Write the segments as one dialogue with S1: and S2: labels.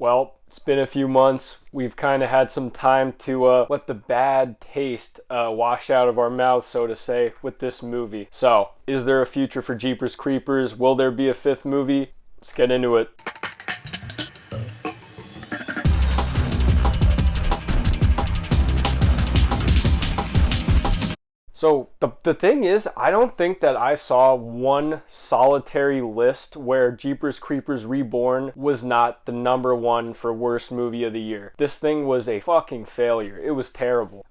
S1: Well, it's been a few months. We've kind of had some time to let the bad taste wash out of our mouths, so to say, with this movie. So, is there a future for Jeepers Creepers? Will there be a fifth movie? Let's get into it. So the thing is, I don't think that I saw one solitary list where Jeepers Creepers Reborn was not the number one for worst movie of the year. This thing was a fucking failure. It was terrible.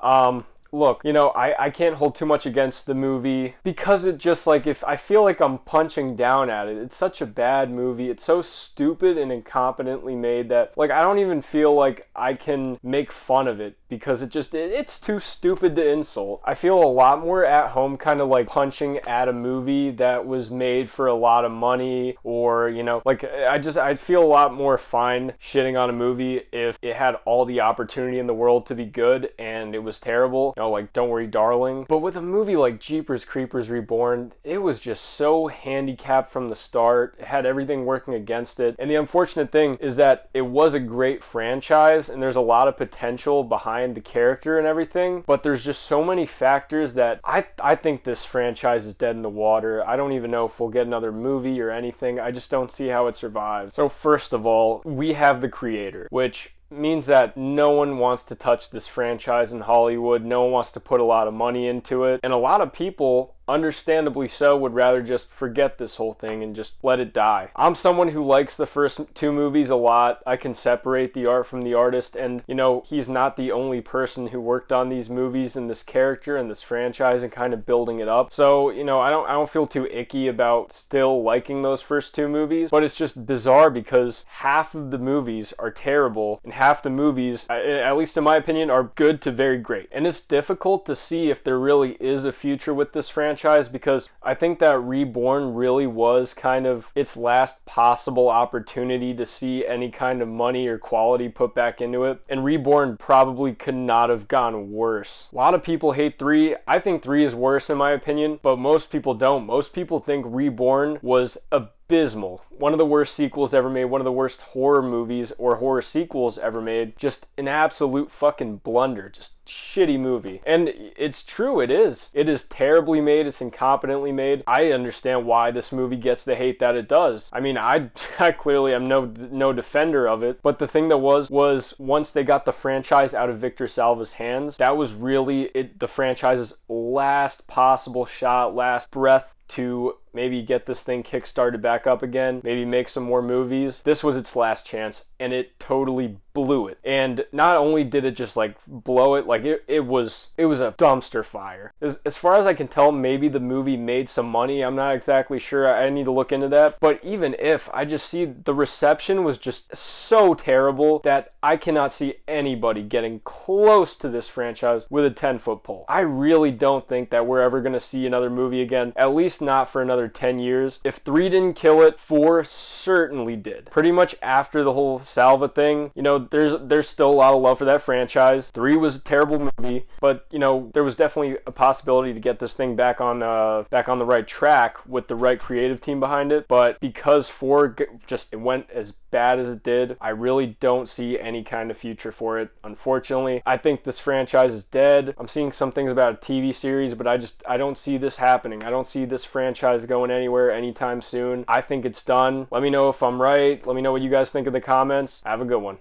S1: Look, I can't hold too much against the movie because it just if I feel like I'm punching down at it. It's such a bad movie. It's so stupid and incompetently made that I don't even feel like I can make fun of it because it's too stupid to insult. I feel a lot more at home kind of punching at a movie that was made for a lot of money, or I'd feel a lot more fine shitting on a movie if it had all the opportunity in the world to be good and it was terrible. Don't Worry Darling. But with a movie like Jeepers Creepers Reborn, it was just so handicapped from the start. It had everything working against it. And the unfortunate thing is that it was a great franchise and there's a lot of potential behind the character and everything, but there's just so many factors that I think this franchise is dead in the water. I don't even know if we'll get another movie or anything. I just don't see how it survives. So first of all, we have the creator, which means that no one wants to touch this franchise in Hollywood. No one wants to put a lot of money into it. And a lot of people, understandably so, would rather just forget this whole thing and just let it die. I'm someone who likes the first two movies a lot. I can separate the art from the artist, and he's not the only person who worked on these movies and this character and this franchise and kind of building it up. So, I don't feel too icky about still liking those first two movies, but it's just bizarre because half of the movies are terrible and half the movies, at least in my opinion, are good to very great. And it's difficult to see if there really is a future with this franchise because I think that Reborn really was kind of its last possible opportunity to see any kind of money or quality put back into it. And Reborn probably could not have gone worse. A lot of people hate 3. I think 3 is worse in my opinion, but most people don't. Most people think Reborn was abysmal. One of the worst sequels ever made, one of the worst horror movies or horror sequels ever made. Just an absolute fucking blunder. Just shitty movie. And it's true, it is. It is terribly made, it's incompetently made. I understand why this movie gets the hate that it does. I mean, I clearly am no defender of it, but the thing that was once they got the franchise out of Victor Salva's hands, that was really the franchise's last possible shot, last breath to maybe get this thing kickstarted back up again, maybe make some more movies. This was its last chance, and it totally blew it. And not only did it just blow it, it was a dumpster fire. As far as I can tell, maybe the movie made some money. I'm not exactly sure. I need to look into that. But even if, I just see the reception was just so terrible that I cannot see anybody getting close to this franchise with a 10-foot pole. I really don't think that we're ever going to see another movie again, at least not for another 10 years. If 3 didn't kill it, 4 certainly did. Pretty much after the whole Salva thing, there's still a lot of love for that franchise. 3 was a terrible movie, but there was definitely a possibility to get this thing back on the right track with the right creative team behind it. But because 4 it went as bad as it did, I really don't see any kind of future for it, unfortunately. I think this franchise is dead. I'm seeing some things about a TV series, but I don't see this happening. I don't see this franchise going anywhere anytime soon. I think it's done. Let me know if I'm right. Let me know what you guys think in the comments. Have a good one.